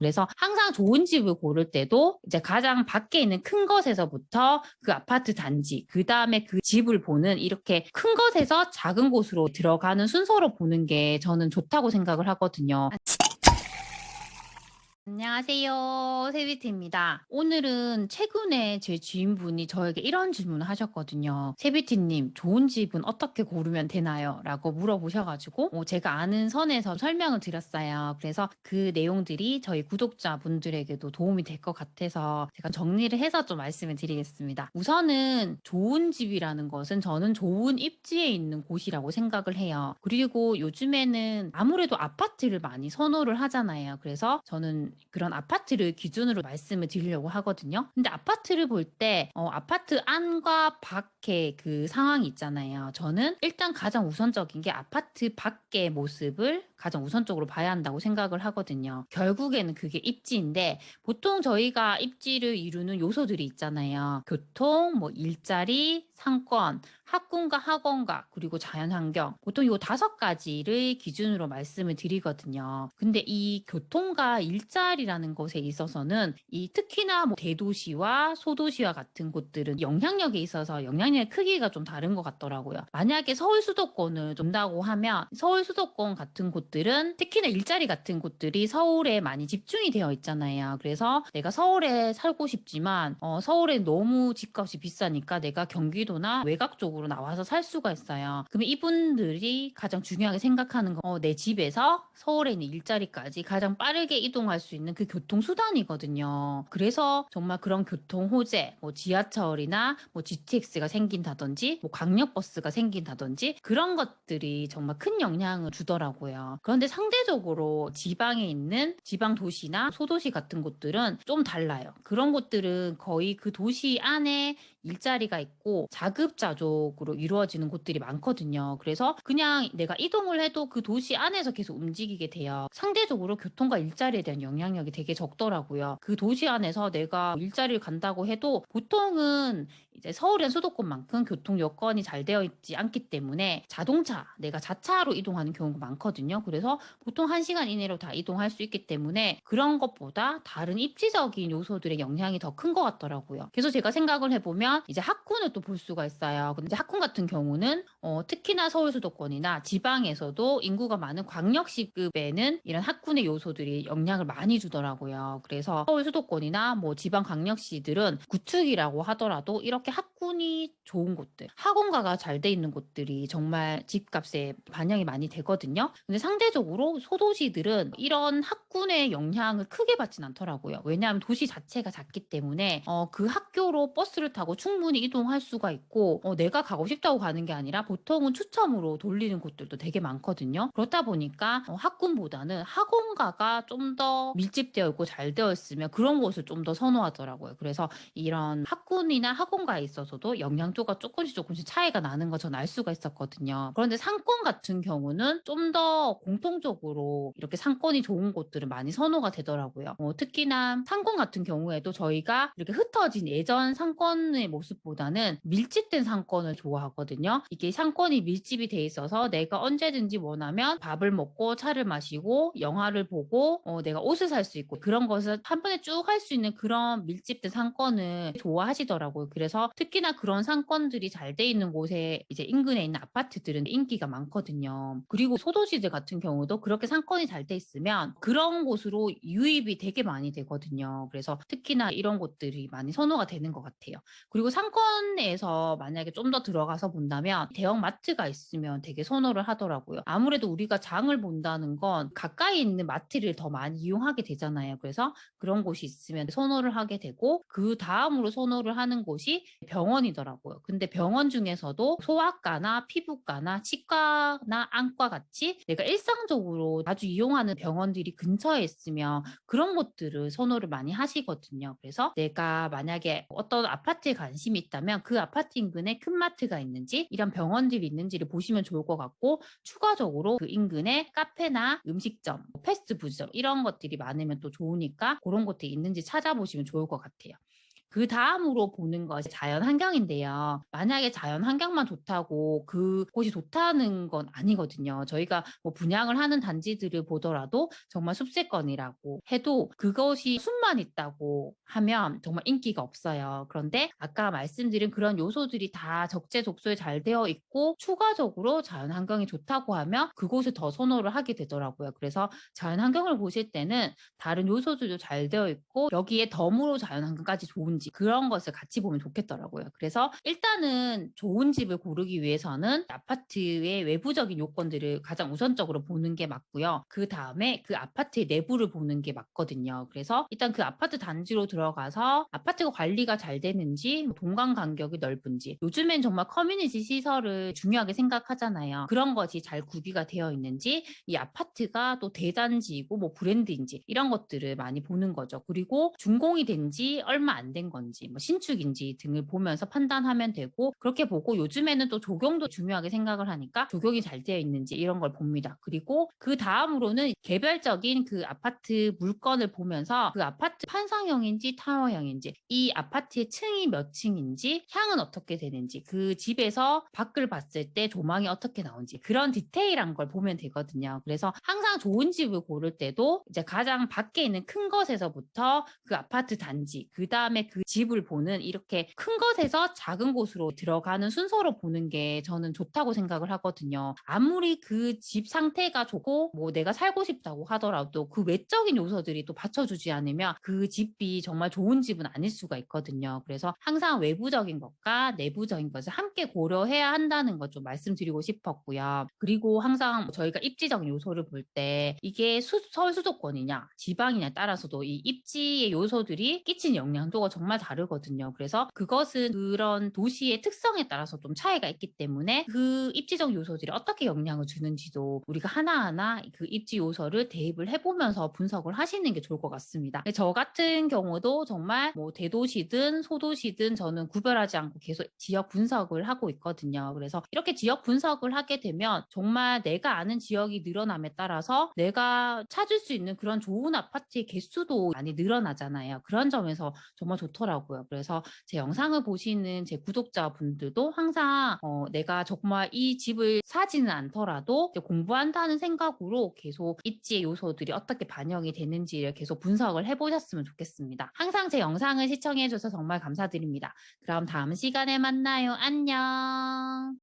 그래서 항상 좋은 집을 고를 때도 이제 가장 밖에 있는 큰 것에서부터 그 아파트 단지, 그 다음에 그 집을 보는 이렇게 큰 것에서 작은 곳으로 들어가는 순서로 보는 게 저는 좋다고 생각을 하거든요. 안녕하세요. 세비티입니다. 오늘은 최근에 제 지인분이 저에게 이런 질문을 하셨거든요. 세비티님, 좋은 집은 어떻게 고르면 되나요? 라고 물어보셔가지고 제가 아는 선에서 설명을 드렸어요. 그래서 그 내용들이 저희 구독자분들에게도 도움이 될 것 같아서 제가 정리를 해서 좀 말씀을 드리겠습니다. 우선은 좋은 집이라는 것은 저는 좋은 입지에 있는 곳이라고 생각을 해요. 그리고 요즘에는 아무래도 아파트를 많이 선호를 하잖아요. 그래서 저는 그런 아파트를 기준으로 말씀을 드리려고 하거든요. 근데 아파트를 볼 때 아파트 안과 밖의 그 상황이 있잖아요. 저는 일단 가장 우선적인 게 아파트 밖의 모습을 가장 우선적으로 봐야 한다고 생각을 하거든요. 결국에는 그게 입지인데 보통 저희가 입지를 이루는 요소들이 있잖아요. 교통, 뭐 일자리, 상권, 학군과 학원과 그리고 자연환경 보통 요 5가지를 기준으로 말씀을 드리거든요. 근데 이 교통과 일자리라는 것에 있어서는 이 특히나 뭐 대도시와 소도시와 같은 곳들은 영향력에 있어서 영향력의 크기가 좀 다른 것 같더라고요. 만약에 서울 수도권을 본다고 하면 서울 수도권 같은 곳들은 특히나 일자리 같은 곳들이 서울에 많이 집중이 되어 있잖아요. 그래서 내가 서울에 살고 싶지만 서울에 너무 집값이 비싸니까 내가 경기도나 외곽 쪽으로 나와서 살 수가 있어요. 그러면 이분들이 가장 중요하게 생각하는 건 내 집에서 서울에 있는 일자리까지 가장 빠르게 이동할 수 있는 그 교통수단이거든요. 그래서 정말 그런 교통 호재, 뭐 지하철이나 뭐 GTX가 생긴다든지 뭐 광역버스가 생긴다든지 그런 것들이 정말 큰 영향을 주더라고요. 그런데 상대적으로 지방에 있는 지방 도시나 소도시 같은 곳들은 좀 달라요. 그런 곳들은 거의 그 도시 안에 일자리가 있고 자급자족으로 이루어지는 곳들이 많거든요. 그래서 그냥 내가 이동을 해도 그 도시 안에서 계속 움직이게 돼요. 상대적으로 교통과 일자리에 대한 영향력이 되게 적더라고요. 그 도시 안에서 내가 일자리를 간다고 해도 보통은 이제 서울의 수도권만큼 교통 여건이 잘 되어 있지 않기 때문에 자동차, 내가 자차로 이동하는 경우가 많거든요. 그래서 보통 1시간 이내로 다 이동할 수 있기 때문에 그런 것보다 다른 입지적인 요소들의 영향이 더 큰 것 같더라고요. 그래서 제가 생각을 해보면 이제 학군을 또 볼 수가 있어요. 근데 학군 같은 경우는 특히나 서울 수도권이나 지방에서도 인구가 많은 광역시급에는 이런 학군의 요소들이 영향을 많이 주더라고요. 그래서 서울 수도권이나 뭐 지방 광역시들은 구축이라고 하더라도 이렇게 학군이 좋은 곳들, 학원가가 잘 돼 있는 곳들이 정말 집값에 반영이 많이 되거든요. 근데 상대적으로 소도시들은 이런 학군의 영향을 크게 받진 않더라고요. 왜냐하면 도시 자체가 작기 때문에 그 학교로 버스를 타고 충분히 이동할 수가 있고 내가 가고 싶다고 가는 게 아니라 보통은 추첨으로 돌리는 곳들도 되게 많거든요. 그렇다 보니까 학군보다는 학원가가 좀 더 밀집되어 있고 잘 되어 있으면 그런 곳을 좀 더 선호하더라고요. 그래서 이런 학군이나 학원가에 있어서도 영향도가 조금씩 차이가 나는 거 전 알 수가 있었거든요. 그런데 상권 같은 경우는 좀 더 공통적으로 이렇게 상권이 좋은 곳들은 많이 선호가 되더라고요. 특히나 상권 같은 경우에도 저희가 이렇게 흩어진 예전 상권의 모습보다는 밀집된 상권을 좋아하거든요. 이게 상권이 밀집이 돼 있어서 내가 언제든지 원하면 밥을 먹고 차를 마시고 영화를 보고 내가 옷을 살 수 있고 그런 것을 한 번에 쭉 할 수 있는 그런 밀집된 상권을 좋아하시더라고요. 그래서 특히나 그런 상권들이 잘 돼 있는 곳에 이제 인근에 있는 아파트들은 인기가 많거든요. 그리고 소도시들 같은 경우도 그렇게 상권이 잘 돼 있으면 그런 곳으로 유입이 되게 많이 되거든요. 그래서 특히나 이런 곳들이 많이 선호가 되는 것 같아요. 그리고 상권에서 만약에 좀 더 들어가서 본다면 대형 마트가 있으면 되게 선호를 하더라고요. 아무래도 우리가 장을 본다는 건 가까이 있는 마트를 더 많이 이용하게 되잖아요. 그래서 그런 곳이 있으면 선호를 하게 되고 그 다음으로 선호를 하는 곳이 병원이더라고요. 근데 병원 중에서도 소아과나 피부과나 치과나 안과 같이 내가 일상적으로 자주 이용하는 병원들이 근처에 있으면 그런 곳들을 선호를 많이 하시거든요. 그래서 내가 만약에 어떤 아파트에 관심이 있다면 그 아파트 인근에 큰 마트가 있는지 이런 병원들이 있는지를 보시면 좋을 것 같고 추가적으로 그 인근에 카페나 음식점, 패스트푸드점 이런 것들이 많으면 또 좋으니까 그런 곳들이 있는지 찾아보시면 좋을 것 같아요. 그 다음으로 보는 것이 자연 환경인데요. 만약에 자연 환경만 좋다고 그곳이 좋다는 건 아니거든요. 저희가 뭐 분양을 하는 단지들을 보더라도 정말 숲세권이라고 해도 그것이 숲만 있다고 하면 정말 인기가 없어요. 그런데 아까 말씀드린 그런 요소들이 다 적재적소에 잘 되어 있고 추가적으로 자연 환경이 좋다고 하면 그곳을 더 선호를 하게 되더라고요. 그래서 자연 환경을 보실 때는 다른 요소들도 잘 되어 있고 여기에 덤으로 자연 환경까지 좋은지 그런 것을 같이 보면 좋겠더라고요. 그래서 일단은 좋은 집을 고르기 위해서는 아파트의 외부적인 요건들을 가장 우선적으로 보는 게 맞고요. 그 다음에 그 아파트의 내부를 보는 게 맞거든요. 그래서 일단 그 아파트 단지로 들어가서 아파트가 관리가 잘 되는지, 동강 간격이 넓은지, 요즘엔 정말 커뮤니티 시설을 중요하게 생각하잖아요. 그런 것이 잘 구비가 되어 있는지, 이 아파트가 또 대단지이고 뭐 브랜드인지 이런 것들을 많이 보는 거죠. 그리고 준공이 된 지 얼마 안 된 건지, 뭐 신축인지 등을 보면서 판단하면 되고, 그렇게 보고 요즘에는 또 조경도 중요하게 생각을 하니까 조경이 잘 되어 있는지 이런 걸 봅니다. 그리고 그 다음으로는 개별적인 그 아파트 물건을 보면서 그 아파트 판상형인지 타워형인지, 이 아파트의 층이 몇 층인지, 향은 어떻게 되는지, 그 집에서 밖을 봤을 때 조망이 어떻게 나오는지 그런 디테일한 걸 보면 되거든요. 그래서 항상 좋은 집을 고를 때도 이제 가장 밖에 있는 큰 것에서부터 그 아파트 단지, 그 다음에 그 집을 보는 이렇게 큰 것에서 작은 곳으로 들어가는 순서로 보는 게 저는 좋다고 생각을 하거든요. 아무리 그 집 상태가 좋고 뭐 내가 살고 싶다고 하더라도 그 외적인 요소들이 또 받쳐주지 않으면 그 집이 정말 좋은 집은 아닐 수가 있거든요. 그래서 항상 외부적인 것과 내부적인 것을 함께 고려해야 한다는 것 좀 말씀드리고 싶었고요. 그리고 항상 저희가 입지적인 요소를 볼 때 이게 서울 수도권이냐 지방이냐에 따라서도 이 입지의 요소들이 끼치는 영향도가 정말 다르거든요. 그래서 그것은 그런 도시의 특성에 따라서 좀 차이가 있기 때문에 그 입지적 요소들이 어떻게 영향을 주는지도 우리가 하나하나 그 입지 요소를 대입을 해보면서 분석을 하시는 게 좋을 것 같습니다. 저 같은 경우도 정말 뭐 대도시든 소도시든 저는 구별하지 않고 계속 지역 분석을 하고 있거든요. 그래서 이렇게 지역 분석을 하게 되면 정말 내가 아는 지역이 늘어남에 따라서 내가 찾을 수 있는 그런 좋은 아파트의 개수도 많이 늘어나잖아요. 그런 점에서 정말 좋더라고요. 그래서 제 영상을 보시는 제 구독자분들도 항상 내가 정말 이 집을 사지는 않더라도 공부한다는 생각으로 계속 입지의 요소들이 어떻게 반영이 되는지를 계속 분석을 해보셨으면 좋겠습니다. 항상 제 영상을 시청해줘서 정말 감사드립니다. 그럼 다음 시간에 만나요. 안녕.